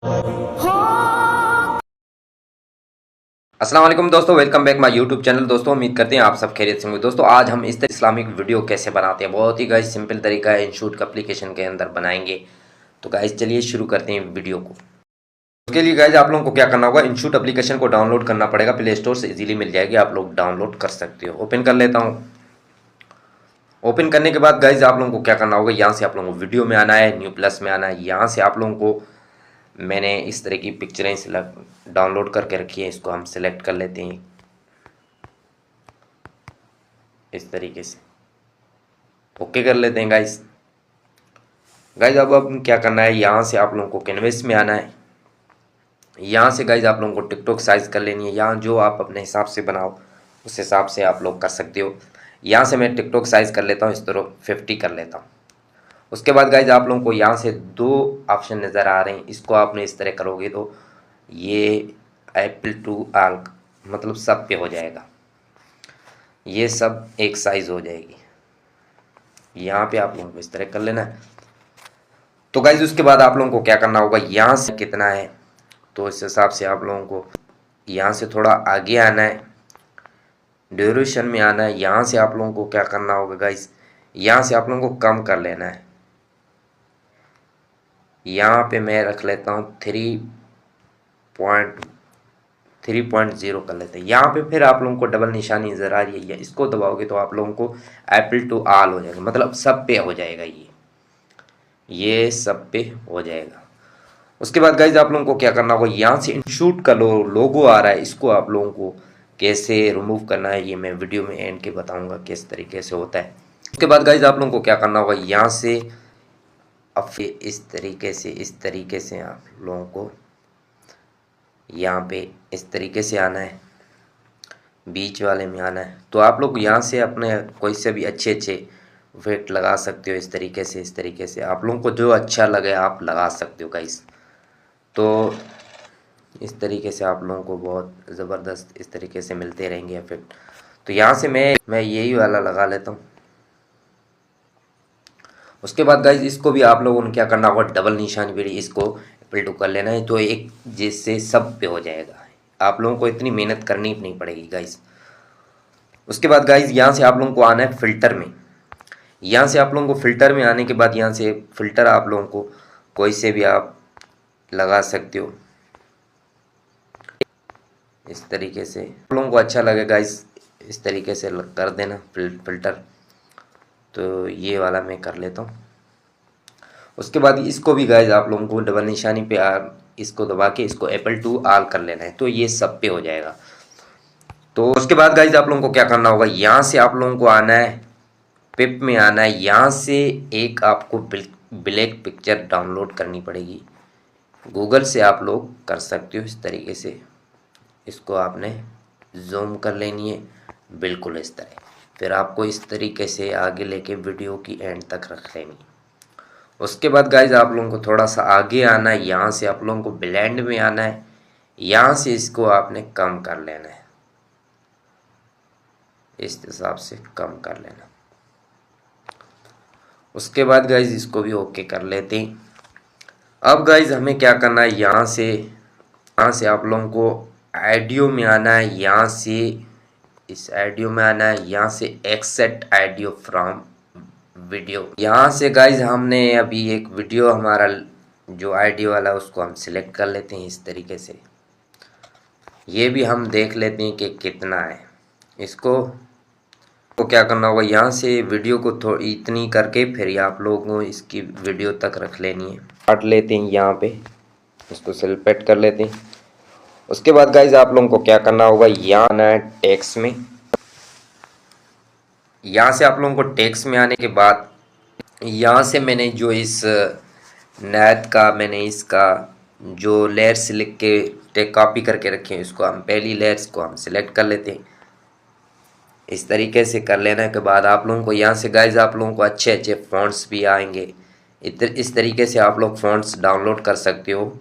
अस्सलाम वालेकुम दोस्तों, welcome back my YouTube channel. दोस्तों उम्मीद करते हैं आप सब खैरियत से होंगे। दोस्तों आज हम इस तरह इस्लामिक वीडियो कैसे बनाते हैं, बहुत ही गाइस सिंपल तरीका है, इनशूट का एप्लीकेशन के अंदर बनाएंगे। तो गाइस चलिए शुरू करते हैं वीडियो को। उसके लिए गाइस आप लोगों को क्या करना होगा, इनशूट एप्लीकेशन को डाउनलोड करना पड़ेगा। प्ले स्टोर से इजीली मिल जाएगी, आप लोग डाउनलोड कर सकते हो। ओपन कर लेता हूँ। ओपन करने के बाद गाइज आप लोगों को क्या करना होगा, यहाँ से आप लोगों को वीडियो में आना है, न्यू प्लस में आना है। यहाँ से आप लोगों को मैंने इस तरह की पिक्चरें सिलेक्ट डाउनलोड करके रखी है, इसको हम सिलेक्ट कर लेते हैं इस तरीके से। ओके कर लेते हैं गाइज। गाइज अब क्या करना है, यहाँ से आप लोगों को कैनवस में आना है। यहाँ से गाइज आप लोगों को टिकटॉक साइज़ कर लेनी है। यहाँ जो आप अपने हिसाब से बनाओ उस हिसाब से आप लोग कर सकते हो। यहाँ से मैं टिकटॉक साइज़ कर लेता हूँ, इस तरह 50 कर लेता हूँ। उसके बाद गाइज आप लोगों को यहाँ से दो ऑप्शन नज़र आ रहे हैं, इसको आपने इस तरह करोगे तो ये एप्पल टू आल मतलब सब पे हो जाएगा, ये सब एक साइज़ हो जाएगी। यहाँ पे आप लोगों को इस तरह कर लेना है। तो गाइज उसके बाद आप लोगों को क्या करना होगा, यहाँ से कितना है तो इस हिसाब से आप लोगों को यहाँ से थोड़ा आगे आना है, ड्यूरेशन में आना है। यहाँ से आप लोगों को क्या करना होगा गाइज, यहाँ से आप लोगों को कम कर लेना है। यहाँ पे मैं रख लेता हूँ 3.0 कर लेते हैं। यहाँ पे फिर आप लोगों को डबल निशानी नज़र आ रही है, इसको दबाओगे तो आप लोगों को एप्पल टू आल हो जाएगा, मतलब सब पे हो जाएगा, ये सब पे हो जाएगा। उसके बाद गाइज आप लोगों को क्या करना होगा, यहाँ से इनशूट का लोगो आ रहा है, इसको आप लोगों को कैसे रिमूव करना है ये मैं वीडियो में एंड के बताऊंगा किस तरीके से होता है। उसके बाद गाइज आप लोगों को क्या करना होगा, यहाँ से अब इस तरीके से आप लोगों को यहाँ पे इस तरीके से आना है, बीच वाले में आना है। तो आप लोग यहाँ से अपने कोई से भी अच्छे इफेक्ट लगा सकते हो, इस तरीके से आप लोगों को जो अच्छा लगे आप लगा सकते हो गाइस। तो इस तरीके से आप लोगों को बहुत ज़बरदस्त इस तरीके से मिलते रहेंगे इफेक्ट। तो यहाँ से मैं यही वाला लगा लेता हूँ। उसके बाद गाइज इसको भी आप लोगों ने क्या करना होगा, डबल निशानी बेड़ी इसको एप्पल टू कर लेना है, तो एक जिससे सब पे हो जाएगा। आप लोगों को इतनी मेहनत करनी नहीं पड़ेगी गाइज। उसके बाद गाइज यहाँ से आप लोगों को आना है फ़िल्टर में। यहाँ से आप लोगों को फ़िल्टर में आने के बाद यहाँ से फ़िल्टर आप लोगों को कोई से भी आप लगा सकते हो इस तरीके से, आप लोगों को अच्छा लगेगा इस तरीके से कर देना फ़िल्टर। तो ये वाला मैं कर लेता हूँ। उसके बाद इसको भी गाइज आप लोगों को डबल निशानी पे इसको दबा के इसको एप्पल टू आल कर लेना है, तो ये सब पे हो जाएगा। तो उसके बाद गाइज आप लोगों को क्या करना होगा, यहाँ से आप लोगों को आना है, पिप में आना है। यहाँ से एक आपको ब्लैक पिक्चर डाउनलोड करनी पड़ेगी, गूगल से आप लोग कर सकते हो इस तरीके से। इसको आपने जूम कर लेनी है बिल्कुल इस तरह, फिर आपको इस तरीके से आगे लेके वीडियो की एंड तक रख लेनी है। उसके बाद गाइज आप लोगों को थोड़ा सा आगे आना है, यहाँ से आप लोगों को ब्लेंड में आना है, यहाँ से इसको आपने कम कर लेना है, इस हिसाब से कम कर लेना। उसके बाद गाइज इसको भी ओके कर लेते हैं। अब गाइज हमें क्या करना है, यहाँ से आप लोगों को ऑडियो में आना है, यहाँ से इस ऑडियो में आना है, यहाँ से एक्सेट ऑडियो फ्रॉम वीडियो। यहाँ से गाइज हमने अभी एक वीडियो हमारा जो ऑडियो वाला उसको हम सिलेक्ट कर लेते हैं इस तरीके से। ये भी हम देख लेते हैं कि कितना है। इसको तो क्या करना होगा, यहाँ से वीडियो को थोड़ी इतनी करके फिर आप लोगों को इसकी वीडियो तक रख लेनी है। काट लेते हैं यहाँ पे, इसको सेलेक्ट कर लेते हैं। उसके बाद गाइज आप लोगों को क्या करना होगा, यहाँ आना है टेक्स्ट में। यहाँ से आप लोगों को टेक्स्ट में आने के बाद यहाँ से मैंने जो इस नैत का मैंने इसका जो लेयर्स लिख के कॉपी करके रखे हैं, इसको हम पहली लेयर्स को हम सिलेक्ट कर लेते हैं। इस तरीके से कर लेने के बाद आप लोगों को यहाँ से गाइज आप लोगों को अच्छे अच्छे फ़ॉन्ट्स भी आएंगे। इस तरीके से आप लोग फ़ॉन्ट्स डाउनलोड कर सकते हो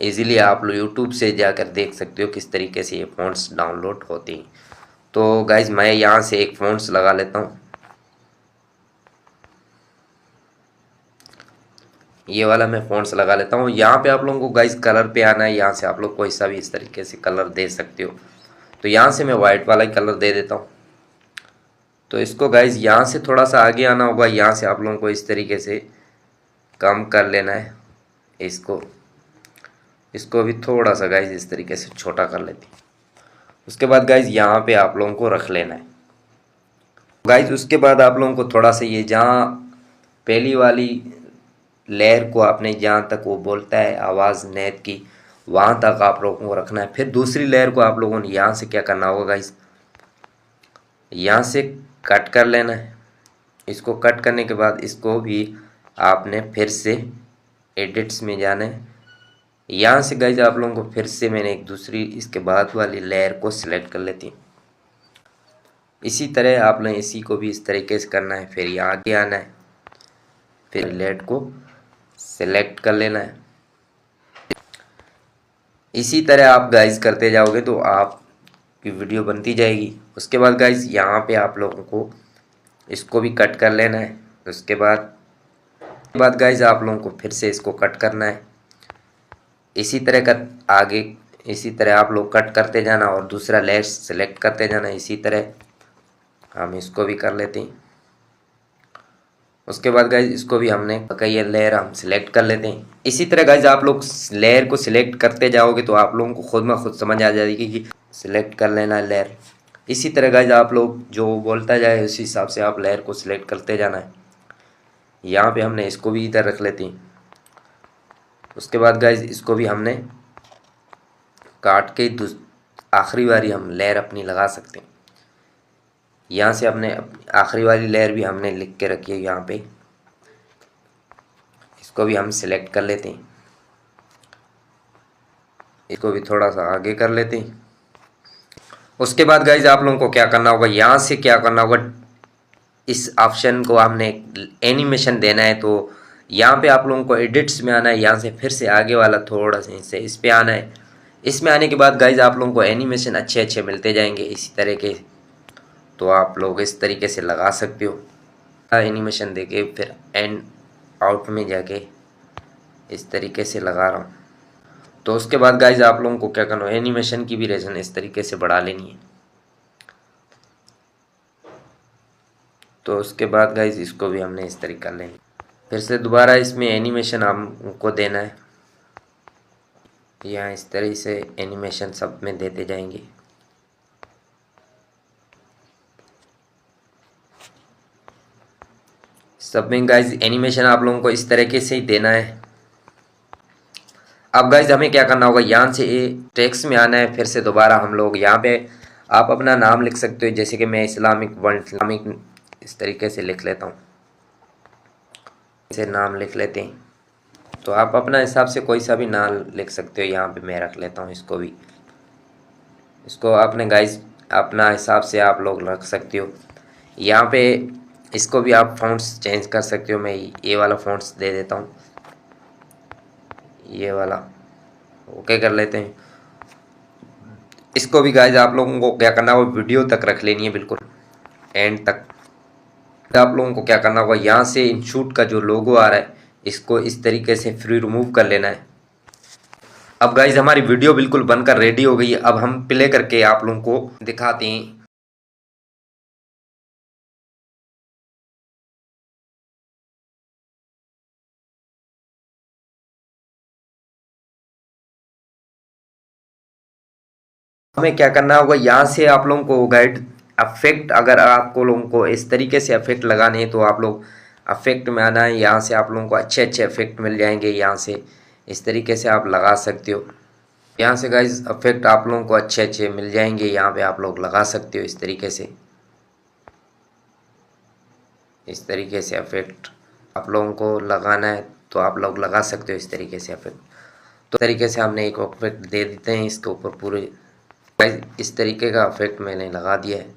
इजीली। आप लोग यूट्यूब से जाकर देख सकते हो किस तरीके से ये फ़ॉन्ट्स डाउनलोड होते हैं। तो गाइज मैं यहाँ से एक फ़ॉन्ट्स लगा लेता हूँ। ये वाला मैं फ़ॉन्ट्स लगा लेता हूँ। यहाँ पे आप लोगों को गाइस कलर पे आना है, यहाँ से आप लोग कोई सा भी इस तरीके से कलर दे सकते हो। तो यहाँ से मैं वाइट वाला ही कलर दे देता हूँ। तो इसको गाइस यहाँ से थोड़ा सा आगे आना होगा, यहाँ से आप लोगों को इस तरीके से कम कर लेना है इसको भी थोड़ा सा गाइस इस तरीके से छोटा कर लेते हैं। उसके बाद गाइस यहाँ पे आप लोगों को रख लेना है गाइस। उसके बाद आप लोगों को थोड़ा सा ये जहाँ पहली वाली लेयर को आपने जहाँ तक वो बोलता है आवाज़ नेत की, वहाँ तक आप लोगों को रखना है। फिर दूसरी लेयर को आप लोगों ने यहाँ से क्या करना होगा गाइस, यहाँ से कट कर लेना है। इसको कट करने के बाद इसको भी आपने फिर से एडिट्स में जाना है। यहाँ से गाइस आप लोगों को फिर से मैंने एक दूसरी इसके बाद वाली लेयर को सिलेक्ट कर लेती हूँ। इसी तरह आपने इसी को भी इस तरीके से करना है। फिर यहाँ आगे आना है, फिर लेयर को सिलेक्ट कर लेना है। इसी तरह आप गाइस करते जाओगे तो आपकी वीडियो बनती जाएगी। उसके बाद गाइस यहाँ पे आप लोगों को इसको भी कट कर लेना है। उसके बाद गाइस आप लोगों को फिर से इसको कट करना है। इसी तरह का आगे इसी तरह आप लोग कट करते जाना और दूसरा लेयर सेलेक्ट करते जाना। इसी तरह हम इसको भी कर लेते हैं। उसके बाद गाइज इसको भी हमने कई लेयर हम सिलेक्ट कर लेते हैं। इसी तरह गाइज आप लोग लेयर को सिलेक्ट करते जाओगे तो आप लोगों को खुद में खुद समझ आ जाएगी कि सिलेक्ट कर लेना है लेयर। इसी तरह गाइज आप लोग जो बोलता जाए उसी हिसाब से आप लेयर को सिलेक्ट करते जाना है। यहाँ पे हमने इसको भी इधर रख लेते हैं। उसके बाद गाइज इसको भी हमने काट के आखिरी बारी हम लेयर अपनी लगा सकते हैं। यहाँ से अपने आखिरी वाली लेयर भी हमने लिख के रखी है यहाँ पे, इसको भी हम सिलेक्ट कर लेते हैं। इसको भी थोड़ा सा आगे कर लेते हैं। उसके बाद गाइज आप लोगों को क्या करना होगा, यहाँ से क्या करना होगा, इस ऑप्शन को हमने एनिमेशन देना है। तो यहाँ पे आप लोगों को एडिट्स में आना है, यहाँ से फिर से आगे वाला थोड़ा सा इससे इस पे आना है। इसमें आने के बाद गाइज आप लोगों को एनिमेशन अच्छे अच्छे मिलते जाएंगे इसी तरह के। तो आप लोग इस तरीके से लगा सकते हो एनिमेशन देके। फिर एंड आउट में जाके इस तरीके से लगा रहा हूँ। तो उसके बाद गाइज आप लोगों को क्या करना है, एनिमेशन की भी रेजन इस तरीके से बढ़ा लेनी है। तो उसके बाद गाइज इसको भी हमने इस तरीके कर लेंगे। फिर से दोबारा इसमें एनिमेशन हमको देना है। यहाँ इस तरह से एनिमेशन सब में देते जाएंगे। सब में गाइज एनिमेशन आप लोगों को इस तरीके से ही देना है। अब गाइज हमें क्या करना होगा, यहाँ से टेक्स्ट में आना है। फिर से दोबारा हम लोग यहाँ पे आप अपना नाम लिख सकते हो, जैसे कि मैं इस्लामिक वर्ल्ड इस्लामिक इस तरीके से लिख लेता हूँ। इसे नाम लिख लेते हैं। तो आप अपना हिसाब से कोई सा भी नाम लिख सकते हो। यहाँ पे मैं रख लेता हूँ इसको भी। इसको आपने गाइज अपना हिसाब से आप लोग रख सकते हो। यहाँ पे इसको भी आप फ़ॉन्ट्स चेंज कर सकते हो। मैं ये वाला फ़ॉन्ट्स दे देता हूँ, ये वाला ओके कर लेते हैं। इसको भी गाइज आप लोगों को क्या करना होगा, वीडियो तक रख लेनी है, बिल्कुल एंड तक। आप लोगों को क्या करना होगा, यहाँ से इंशूट का जो लोगो आ रहा है इसको इस तरीके से फ्री रिमूव कर लेना है। अब गाइज हमारी वीडियो बिल्कुल बनकर रेडी हो गई है। अब हम प्ले करके आप लोगों को दिखाते हैं। हमें क्या करना होगा, यहाँ से आप लोगों को गाइड अफेक्ट, अगर आपको लोगों को इस तरीके से अफेक्ट लगाने हैं तो आप लोग अफेक्ट में आना है। यहाँ से आप लोगों को अच्छे अच्छे अफेक्ट मिल जाएंगे। यहाँ से इस तरीके से आप लगा सकते हो। यहाँ से गाइज अफेक्ट आप लोगों को अच्छे अच्छे मिल जाएंगे। यहाँ पे आप लोग लगा सकते हो इस तरीके से। इस तरीके से अफेक्ट आप लोगों को लगाना है तो आप लोग लगा सकते हो इस तरीके से अफेक्ट। तो तरीके से हमने एक अफेक्ट दे देते हैं इसके ऊपर पूरे। इस तरीके का अफेक्ट मैंने लगा दिया है।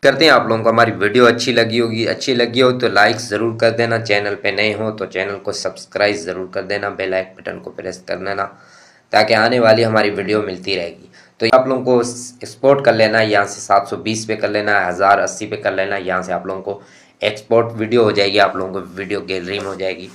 करते हैं आप लोगों को हमारी वीडियो अच्छी लगी होगी। अच्छी लगी हो तो लाइक ज़रूर कर देना। चैनल पे नए हो तो चैनल को सब्सक्राइब ज़रूर कर देना। बेल आइकन बटन को प्रेस कर देना ताकि आने वाली हमारी वीडियो मिलती रहेगी। तो आप लोगों को एक्सपोर्ट कर लेना है, यहाँ से 720 पे कर लेना है, 1080 पे कर लेना है, यहाँ से आप लोगों को एक्सपोर्ट वीडियो हो जाएगी, आप लोगों को वीडियो गैलरी में हो जाएगी।